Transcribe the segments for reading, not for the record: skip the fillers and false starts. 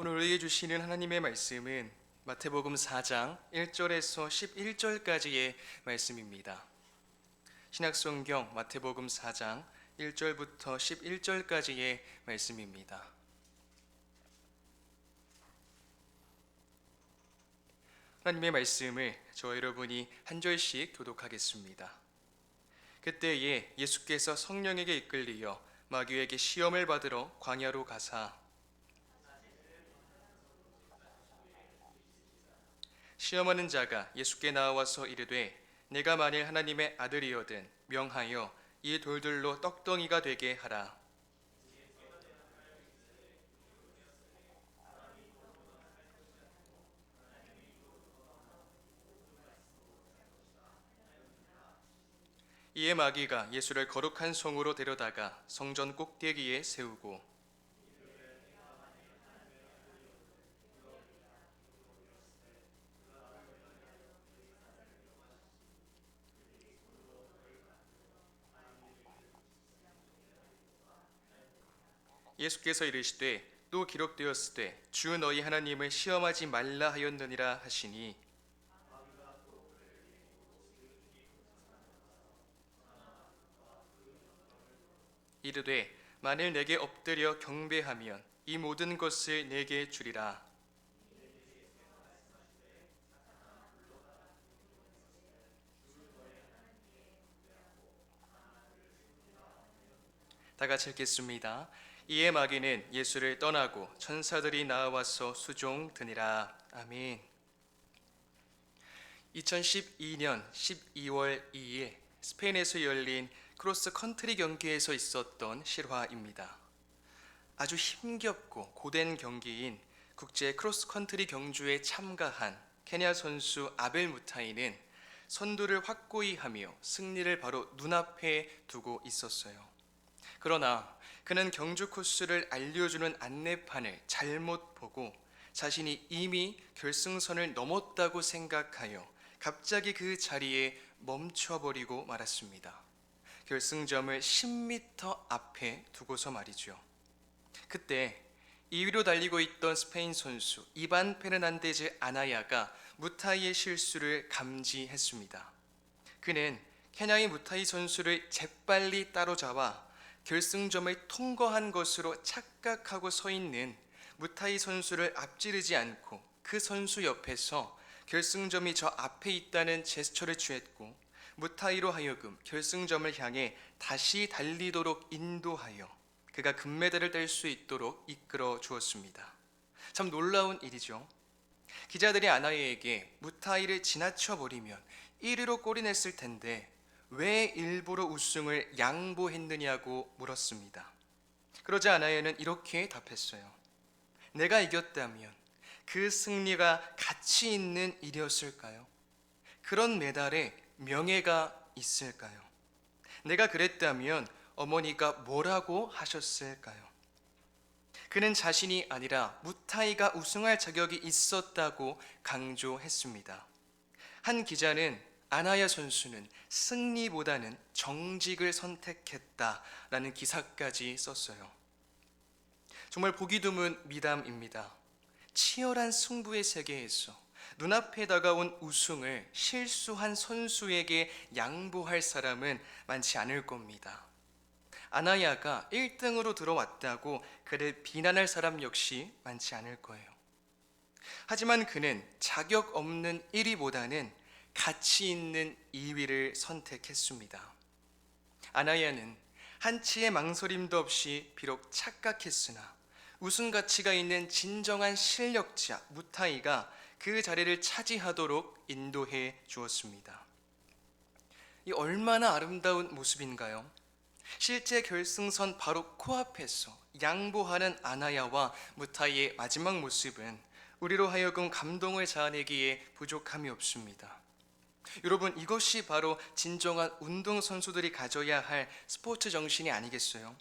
오늘 우리에게 주시는 하나님의 말씀은 마태복음 4장 1절에서 11절까지의 말씀입니다. 신약성경 마태복음 4장 1절부터 11절까지의 말씀입니다. 하나님의 말씀을 저와 여러분이 한 절씩 교독하겠습니다. 그때에 예수께서 성령에게 이끌리어 마귀에게 시험을 받으러 광야로 가사 시험하는 자가 예수께 나와서 이르되 내가 만일 하나님의 아들이거든 명하여 이 돌들로 떡덩이가 되게 하라. 이에 마귀가 예수를 거룩한 성으로 데려다가 성전 꼭대기에 세우고 예수께서 이르시되 또 기록되었으되 주 너희 하나님을 시험하지 말라 하였느니라 하시니 이르되 만일 내게 엎드려 경배하면 이 모든 것을 내게 주리라. 다 같이 읽겠습니다. 이에 마귀는 예수를 떠나고 천사들이 나와서 수종드니라. 아멘. 2012년 12월 2일 스페인에서 열린 크로스 컨트리 경기에서 있었던 실화입니다. 아주 힘겹고 고된 경기인 국제 크로스 컨트리 경주에 참가한 케냐 선수 아벨 무타이는 선두를 확고히 하며 승리를 바로 눈앞에 두고 있었어요. 그러나 그는 경주 코스를 알려주는 안내판을 잘못 보고 자신이 이미 결승선을 넘었다고 생각하여 갑자기 그 자리에 멈춰버리고 말았습니다. 결승점을 10m 앞에 두고서 말이죠. 그때 2위로 달리고 있던 스페인 선수 이반 페르난데즈 아나야가 무타이의 실수를 감지했습니다. 그는 케냐의 무타이 선수를 재빨리 따로잡아 결승점을 통과한 것으로 착각하고 서 있는 무타이 선수를 앞지르지 않고 그 선수 옆에서 결승점이 저 앞에 있다는 제스처를 취했고 무타이로 하여금 결승점을 향해 다시 달리도록 인도하여 그가 금메달을 뗄 수 있도록 이끌어 주었습니다. 참 놀라운 일이죠. 기자들이 아나야에게 무타이를 지나쳐버리면 1위로 골인했을 텐데 왜 일부러 우승을 양보했느냐고 물었습니다. 그러자 아나야는 이렇게 답했어요. 내가 이겼다면 그 승리가 가치 있는 일이었을까요? 그런 메달에 명예가 있을까요? 내가 그랬다면 어머니가 뭐라고 하셨을까요? 그는 자신이 아니라 무타이가 우승할 자격이 있었다고 강조했습니다. 한 기자는 아나야 선수는 승리보다는 정직을 선택했다라는 기사까지 썼어요. 정말 보기 드문 미담입니다. 치열한 승부의 세계에서 눈앞에 다가온 우승을 실수한 선수에게 양보할 사람은 많지 않을 겁니다. 아나야가 1등으로 들어왔다고 그를 비난할 사람 역시 많지 않을 거예요. 하지만 그는 자격 없는 1위보다는 가치 있는 2위를 선택했습니다. 아나야는 한치의 망설임도 없이 비록 착각했으나 우승 가치가 있는 진정한 실력자 무타이가 그 자리를 차지하도록 인도해 주었습니다. 이 얼마나 아름다운 모습인가요? 실제 결승선 바로 코앞에서 양보하는 아나야와 무타이의 마지막 모습은 우리로 하여금 감동을 자아내기에 부족함이 없습니다. 여러분, 이것이 바로 진정한 운동선수들이 가져야 할 스포츠 정신이 아니겠어요?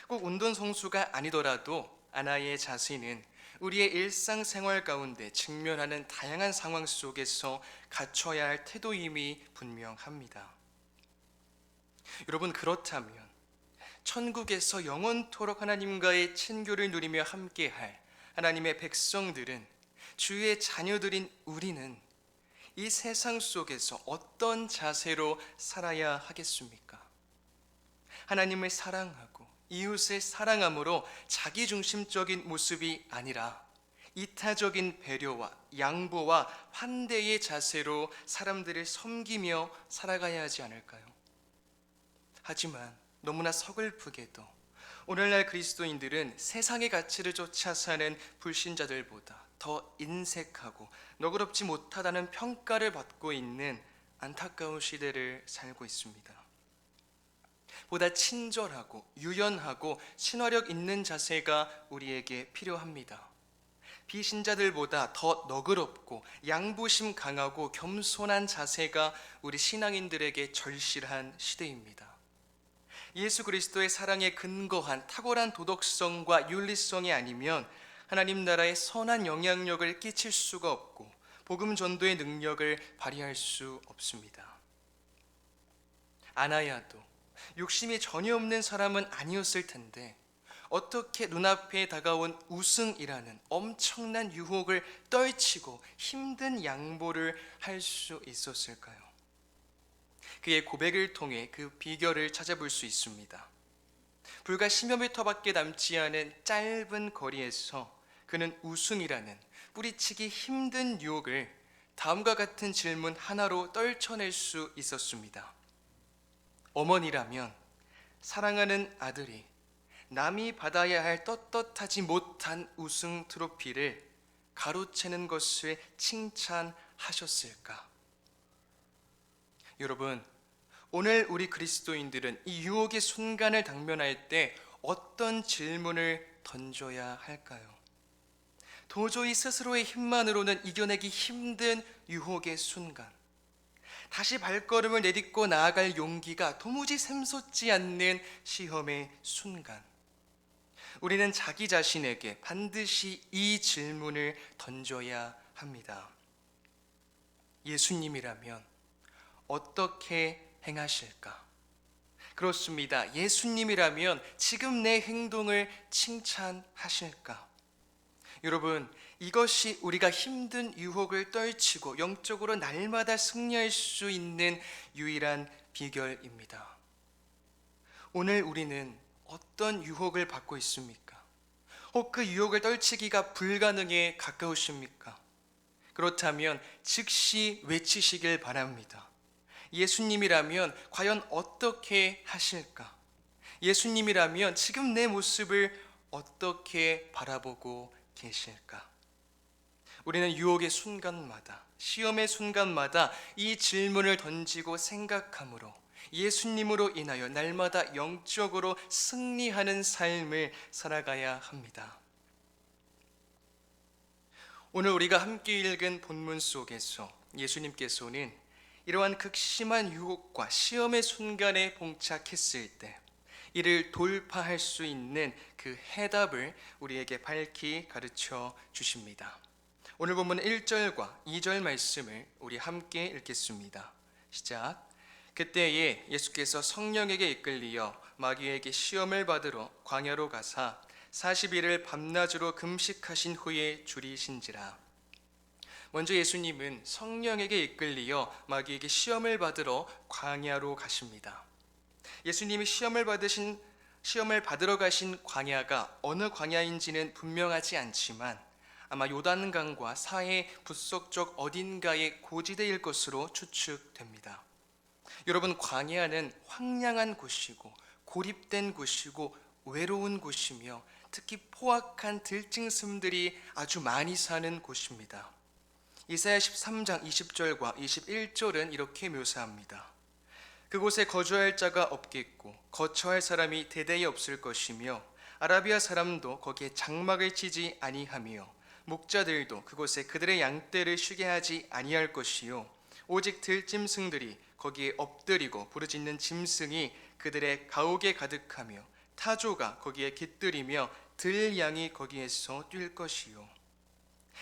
꼭 운동선수가 아니더라도 아나야의 자세는 우리의 일상생활 가운데 직면하는 다양한 상황 속에서 갖춰야 할 태도임이 분명합니다. 여러분, 그렇다면 천국에서 영원토록 하나님과의 친교를 누리며 함께할 하나님의 백성들은, 주의 자녀들인 우리는 이 세상 속에서 어떤 자세로 살아야 하겠습니까? 하나님을 사랑하고 이웃을 사랑함으로 자기중심적인 모습이 아니라 이타적인 배려와 양보와 환대의 자세로 사람들을 섬기며 살아가야 하지 않을까요? 하지만 너무나 서글프게도 오늘날 그리스도인들은 세상의 가치를 쫓아 사는 불신자들보다 더 인색하고 너그럽지 못하다는 평가를 받고 있는 안타까운 시대를 살고 있습니다. 보다 친절하고 유연하고 친화력 있는 자세가 우리에게 필요합니다. 비신자들보다 더 너그럽고 양보심 강하고 겸손한 자세가 우리 신앙인들에게 절실한 시대입니다. 예수 그리스도의 사랑에 근거한 탁월한 도덕성과 윤리성이 아니면 하나님 나라에 선한 영향력을 끼칠 수가 없고 복음 전도의 능력을 발휘할 수 없습니다. 아나야도 욕심이 전혀 없는 사람은 아니었을 텐데 어떻게 눈앞에 다가온 우승이라는 엄청난 유혹을 떨치고 힘든 양보를 할 수 있었을까요? 그의 고백을 통해 그 비결을 찾아볼 수 있습니다. 불과 10여 미터밖에 남지 않은 짧은 거리에서 그는 우승이라는 뿌리치기 힘든 유혹을 다음과 같은 질문 하나로 떨쳐낼 수 있었습니다. 어머니라면 사랑하는 아들이 남이 받아야 할 떳떳하지 못한 우승 트로피를 가로채는 것을 칭찬하셨을까? 여러분, 오늘 우리 그리스도인들은 이 유혹의 순간을 당면할 때 어떤 질문을 던져야 할까요? 도저히 스스로의 힘만으로는 이겨내기 힘든 유혹의 순간, 다시 발걸음을 내딛고 나아갈 용기가 도무지 샘솟지 않는 시험의 순간, 우리는 자기 자신에게 반드시 이 질문을 던져야 합니다. 예수님이라면 어떻게 행하실까? 그렇습니다. 예수님이라면 지금 내 행동을 칭찬하실까? 여러분, 이것이 우리가 힘든 유혹을 떨치고 영적으로 날마다 승리할 수 있는 유일한 비결입니다. 오늘 우리는 어떤 유혹을 받고 있습니까? 혹 그 유혹을 떨치기가 불가능에 가까우십니까? 그렇다면 즉시 외치시길 바랍니다. 예수님이라면 과연 어떻게 하실까? 예수님이라면 지금 내 모습을 어떻게 바라보고 계실까? 우리는 유혹의 순간마다, 시험의 순간마다 이 질문을 던지고 생각함으로 예수님으로 인하여 날마다 영적으로 승리하는 삶을 살아가야 합니다. 오늘 우리가 함께 읽은 본문 속에서 예수님께서는 이러한 극심한 유혹과 시험의 순간에 봉착했을 때 이를 돌파할 수 있는 그 해답을 우리에게 밝히 가르쳐 주십니다. 오늘 본문 1절과 2절 말씀을 우리 함께 읽겠습니다. 시작. 그때에 예수께서 성령에게 이끌리어 마귀에게 시험을 받으러 광야로 가사 40일을 밤낮으로 금식하신 후에 줄이신지라. 먼저 예수님은 성령에게 이끌리어 마귀에게 시험을 받으러 광야로 가십니다. 예수님이 시험을 받으러 가신 광야가 어느 광야인지는 분명하지 않지만 아마 요단강과 사해 북서쪽 어딘가의 고지대일 것으로 추측됩니다. 여러분, 광야는 황량한 곳이고 고립된 곳이고 외로운 곳이며 특히 포악한 들짐승들이 아주 많이 사는 곳입니다. 이사야 13장 20절과 21절은 이렇게 묘사합니다. 그곳에 거주할 자가 없겠고 거처할 사람이 대대에 없을 것이며 아라비아 사람도 거기에 장막을 치지 아니하며 목자들도 그곳에 그들의 양떼를 쉬게 하지 아니할 것이요 오직 들짐승들이 거기에 엎드리고 부르짖는 짐승이 그들의 가옥에 가득하며 타조가 거기에 깃들이며 들양이 거기에서 뛸 것이요.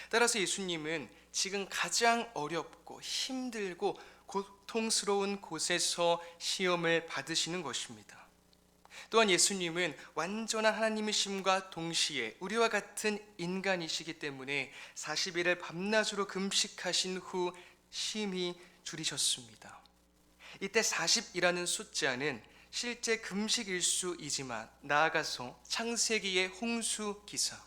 따라서 예수님은 지금 가장 어렵고 힘들고 고통스러운 곳에서 시험을 받으시는 것입니다. 또한 예수님은 완전한 하나님이심과 동시에 우리와 같은 인간이시기 때문에 40일을 밤낮으로 금식하신 후 심히 줄이셨습니다. 이때 40이라는 숫자는 실제 금식일 수이지만 나아가서 창세기의 홍수 기사,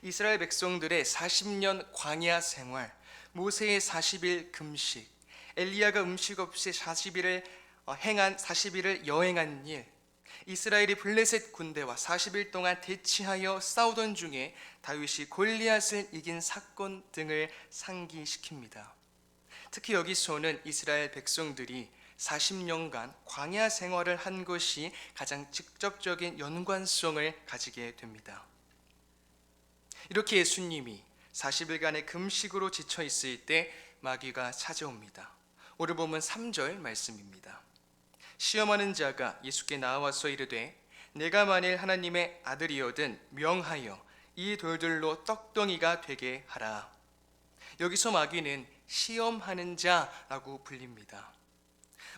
이스라엘 백성들의 40년 광야 생활, 모세의 40일 금식, 엘리야가 음식 없이 40일을 행한 40일을 여행한 일, 이스라엘이 블레셋 군대와 40일 동안 대치하여 싸우던 중에 다윗이 골리앗을 이긴 사건 등을 상기시킵니다. 특히 여기서는 이스라엘 백성들이 40년간 광야 생활을 한 것이 가장 직접적인 연관성을 가지게 됩니다. 이렇게 예수님이 40일간의 금식으로 지쳐 있을 때 마귀가 찾아옵니다. 오늘 보면 3절 말씀입니다. 시험하는 자가 예수께 나와서 이르되 내가 만일 하나님의 아들이거든 명하여 이 돌들로 떡덩이가 되게 하라. 여기서 마귀는 시험하는 자라고 불립니다.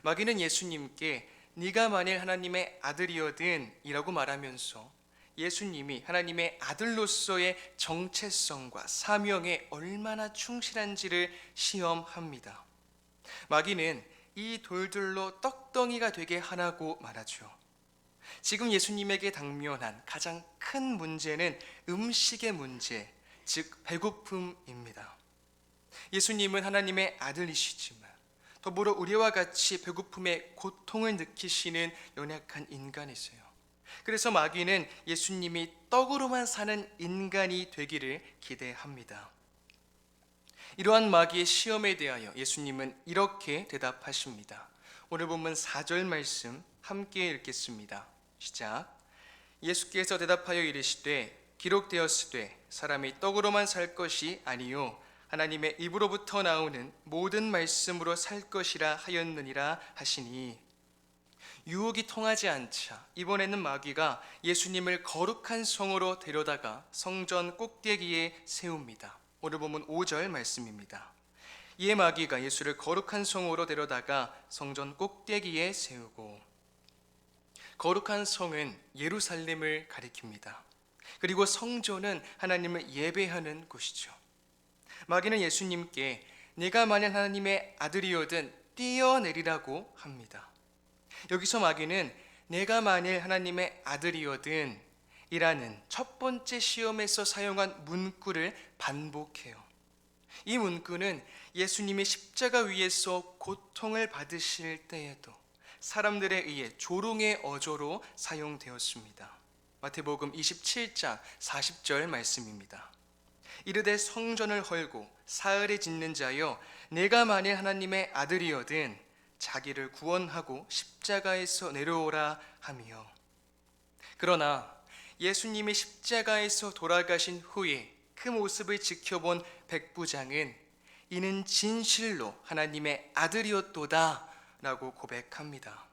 마귀는 예수님께 네가 만일 하나님의 아들이거든 이라고 말하면서 예수님이 하나님의 아들로서의 정체성과 사명에 얼마나 충실한지를 시험합니다. 마귀는 이 돌들로 떡덩이가 되게 하라고 말하죠. 지금 예수님에게 당면한 가장 큰 문제는 음식의 문제, 즉 배고픔입니다. 예수님은 하나님의 아들이시지만 더불어 우리와 같이 배고픔의 고통을 느끼시는 연약한 인간이세요. 그래서 마귀는 예수님이 떡으로만 사는 인간이 되기를 기대합니다. 이러한 마귀의 시험에 대하여 예수님은 이렇게 대답하십니다. 오늘 본문 4절 말씀 함께 읽겠습니다. 시작. 예수께서 대답하여 이르시되 기록되었으되 사람이 떡으로만 살 것이 아니요 하나님의 입으로부터 나오는 모든 말씀으로 살 것이라 하였느니라 하시니, 유혹이 통하지 않자 이번에는 마귀가 예수님을 거룩한 성으로 데려다가 성전 꼭대기에 세웁니다. 오늘 보면 5절 말씀입니다. 이에 마귀가 예수를 거룩한 성으로 데려다가 성전 꼭대기에 세우고, 거룩한 성은 예루살렘을 가리킵니다. 그리고 성전은 하나님을 예배하는 곳이죠. 마귀는 예수님께 네가 만약 하나님의 아들이거든 뛰어내리라고 합니다. 여기서 마귀는 내가 만일 하나님의 아들이거든 이라는 첫 번째 시험에서 사용한 문구를 반복해요. 이 문구는 예수님이 십자가 위에서 고통을 받으실 때에도 사람들에 의해 조롱의 어조로 사용되었습니다. 마태복음 27장 40절 말씀입니다. 이르되 성전을 헐고 사흘에 짓는 자여 내가 만일 하나님의 아들이거든 자기를 구원하고 십자가에서 내려오라 하며, 그러나 예수님이 십자가에서 돌아가신 후에 그 모습을 지켜본 백부장은 이는 진실로 하나님의 아들이었도다 라고 고백합니다.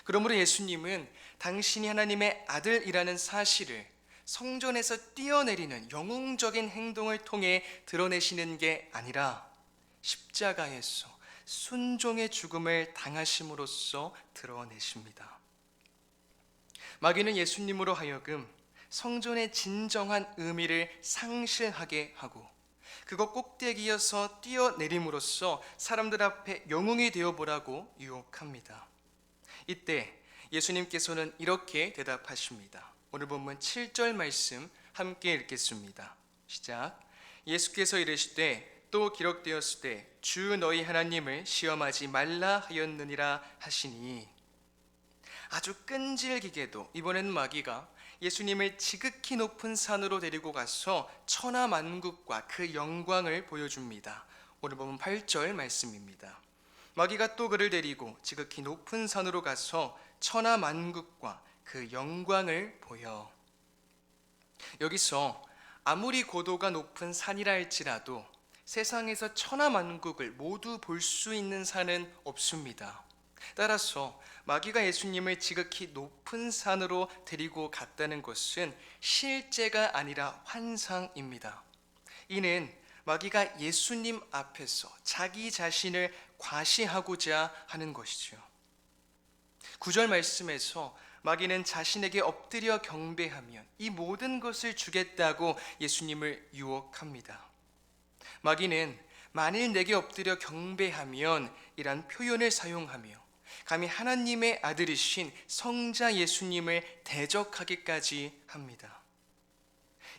그러므로 예수님은 당신이 하나님의 아들이라는 사실을 성전에서 뛰어내리는 영웅적인 행동을 통해 드러내시는 게 아니라 십자가에서 순종의 죽음을 당하심으로써 드러내십니다. 마귀는 예수님으로 하여금 성전의 진정한 의미를 상실하게 하고 그것 꼭대기에서 뛰어내림으로써 사람들 앞에 영웅이 되어보라고 유혹합니다. 이때 예수님께서는 이렇게 대답하십니다. 오늘 본문 7절 말씀 함께 읽겠습니다. 시작. 예수께서 이르시되 또 기록되었으되 주 너희 하나님을 시험하지 말라 하였느니라 하시니, 아주 끈질기게도 이번엔 마귀가 예수님을 지극히 높은 산으로 데리고 가서 천하만국과 그 영광을 보여줍니다. 오늘 보면 8절 말씀입니다. 마귀가 또 그를 데리고 지극히 높은 산으로 가서 천하만국과 그 영광을 보여. 여기서 아무리 고도가 높은 산이라 할지라도 세상에서 천하만국을 모두 볼 수 있는 산은 없습니다. 따라서 마귀가 예수님을 지극히 높은 산으로 데리고 갔다는 것은 실제가 아니라 환상입니다. 이는 마귀가 예수님 앞에서 자기 자신을 과시하고자 하는 것이죠. 9절 말씀에서 마귀는 자신에게 엎드려 경배하면 이 모든 것을 주겠다고 예수님을 유혹합니다. 마귀는 만일 내게 엎드려 경배하면 이란 표현을 사용하며 감히 하나님의 아들이신 성자 예수님을 대적하기까지 합니다.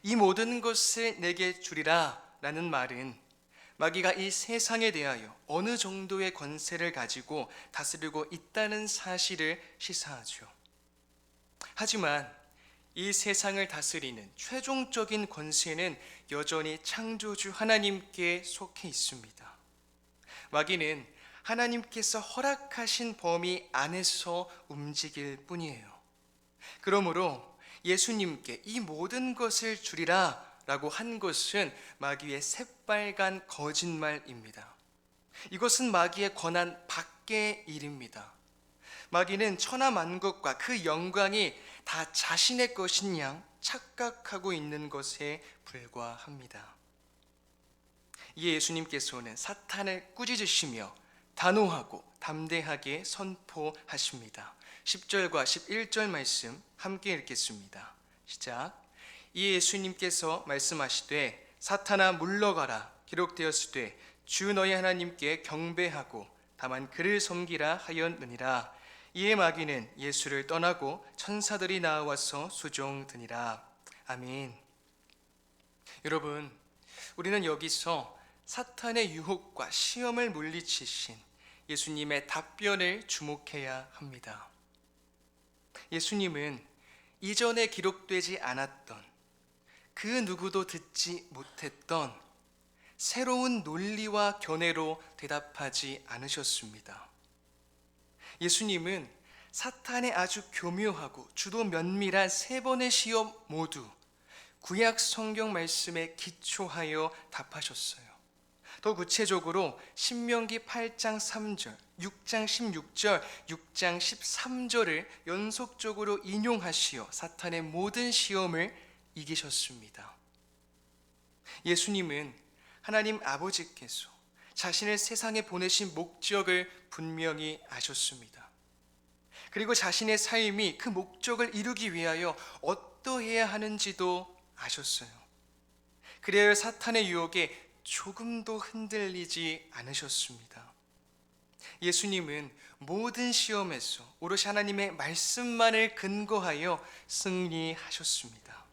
이 모든 것을 내게 주리라 라는 말은 마귀가 이 세상에 대하여 어느 정도의 권세를 가지고 다스리고 있다는 사실을 시사하죠. 하지만 이 세상을 다스리는 최종적인 권세는 여전히 창조주 하나님께 속해 있습니다. 마귀는 하나님께서 허락하신 범위 안에서 움직일 뿐이에요. 그러므로 예수님께 이 모든 것을 주리라 라고 한 것은 마귀의 새빨간 거짓말입니다. 이것은 마귀의 권한 밖의 일입니다. 마귀는 천하만국과 그 영광이 다 자신의 것인 양 착각하고 있는 것에 불과합니다. 이에 예수님께서는 사탄을 꾸짖으시며 단호하고 담대하게 선포하십니다. 10절과 11절 말씀 함께 읽겠습니다. 시작. 이에 예수님께서 말씀하시되 사탄아 물러가라 기록되었으되 주 너희 하나님께 경배하고 다만 그를 섬기라 하였느니라. 이에 마귀는 예수를 떠나고 천사들이 나와서 수종드니라. 아멘. 여러분, 우리는 여기서 사탄의 유혹과 시험을 물리치신 예수님의 답변을 주목해야 합니다. 예수님은 이전에 기록되지 않았던 그 누구도 듣지 못했던 새로운 논리와 견해로 대답하지 않으셨습니다. 예수님은 사탄의 아주 교묘하고 주도 면밀한 세 번의 시험 모두 구약 성경 말씀에 기초하여 답하셨어요. 더 구체적으로 신명기 8장 3절, 6장 16절, 6장 13절을 연속적으로 인용하시어 사탄의 모든 시험을 이기셨습니다. 예수님은 하나님 아버지께서 자신을 세상에 보내신 목적을 분명히 아셨습니다. 그리고 자신의 삶이 그 목적을 이루기 위하여 어떠해야 하는지도 아셨어요. 그래야 사탄의 유혹에 조금도 흔들리지 않으셨습니다. 예수님은 모든 시험에서 오롯이 하나님의 말씀만을 근거하여 승리하셨습니다.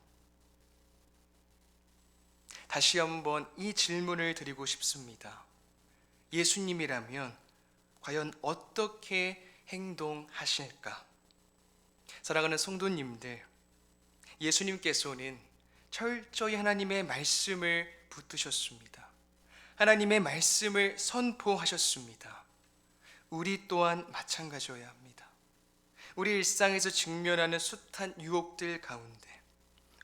다시 한번 이 질문을 드리고 싶습니다. 예수님이라면 과연 어떻게 행동하실까? 사랑하는 성도님들, 예수님께서는 철저히 하나님의 말씀을 붙드셨습니다. 하나님의 말씀을 선포하셨습니다. 우리 또한 마찬가지여야 합니다. 우리 일상에서 직면하는 숱한 유혹들 가운데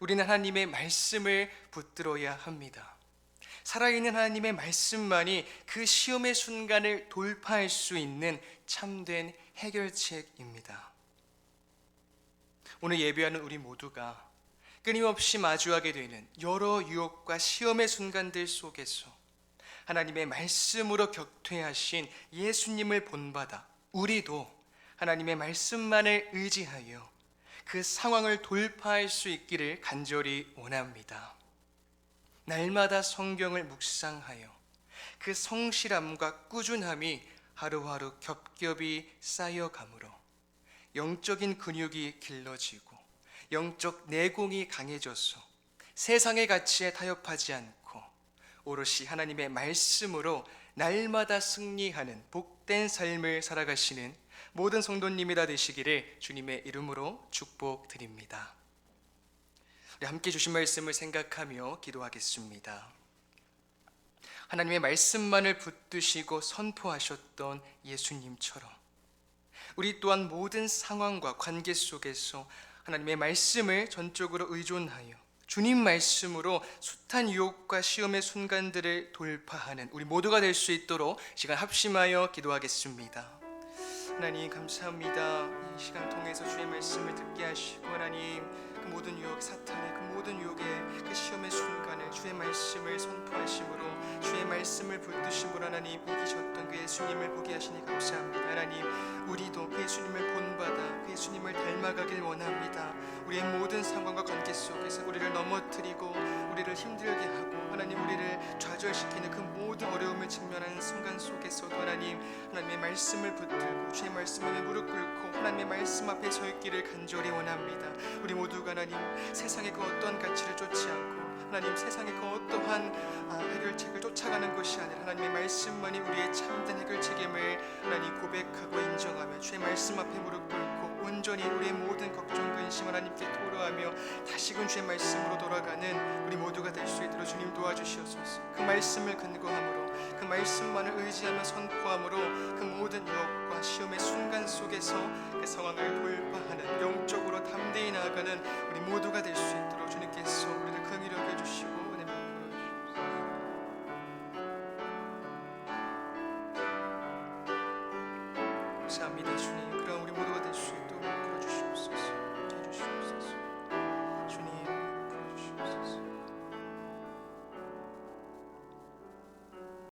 우리는 하나님의 말씀을 붙들어야 합니다. 살아있는 하나님의 말씀만이 그 시험의 순간을 돌파할 수 있는 참된 해결책입니다. 오늘 예배하는 우리 모두가 끊임없이 마주하게 되는 여러 유혹과 시험의 순간들 속에서 하나님의 말씀으로 격퇴하신 예수님을 본받아 우리도 하나님의 말씀만을 의지하여 그 상황을 돌파할 수 있기를 간절히 원합니다. 날마다 성경을 묵상하여 그 성실함과 꾸준함이 하루하루 겹겹이 쌓여가므로 영적인 근육이 길러지고 영적 내공이 강해져서 세상의 가치에 타협하지 않고 오롯이 하나님의 말씀으로 날마다 승리하는 복된 삶을 살아가시는 모든 성도님이 다 되시기를 주님의 이름으로 축복드립니다. 우리 함께 주신 말씀을 생각하며 기도하겠습니다. 하나님의 말씀만을 붙드시고 선포하셨던 예수님처럼 우리 또한 모든 상황과 관계 속에서 하나님의 말씀을 전적으로 의존하여 주님 말씀으로 숱한 유혹과 시험의 순간들을 돌파하는 우리 모두가 될 수 있도록 시간 합심하여 기도하겠습니다. 하나님 감사합니다. 이 시간 통해서 주의 말씀을 듣게 하시고 하나님 그 모든 유혹 사탄의 그 모든 유혹의 그 시험의 순간을 주님 주의 말씀을 선포하심으로 주의 말씀을 붙드심으로 하나님 이기셨던 그 예수님을 보게 하시니 감사합니다. 하나님 우리도 그 예수님을 본받아 그 예수님을 닮아가길 원합니다. 우리의 모든 상황과 관계 속에서 우리를 넘어뜨리고 우리를 힘들게 하고 하나님 우리를 좌절시키는 그 모든 어려움을 직면하는 순간 속에서도 하나님의 말씀을 붙들고 주의 말씀에 무릎 꿇고 하나님의 말씀 앞에 서 있기를 간절히 원합니다. 우리 모두가 하나님 세상의 그 어떠한 가치를 쫓지 않고 하나님 세상의 그 어떠한 해결책을 쫓아가는 것이 아니라 하나님의 말씀만이 우리의 참된 해결책임을 하나님 고백하고 인정하며 주의 말씀 앞에 무릎 꿇고 온전히 우리의 모든 걱정 근심 하나님께 토로하며 다시금 주의 말씀으로 돌아가는 우리 모두가 될 수 있도록 주님 도와주시옵소서. 그 말씀을 근거함으로 그 말씀만을 의지하며 선포함으로 그 모든 유혹과 시험의 순간 속에서 그 상황을 돌파하는 영적으로 담대히 나아가는 우리 모두가 될 수 있도록 주님께서 우리를 긍휼히 여겨주시고 은혜 베풀어 주시옵소서. 감사합니다 주님. 그럼 우리 모두가 될 수 있도록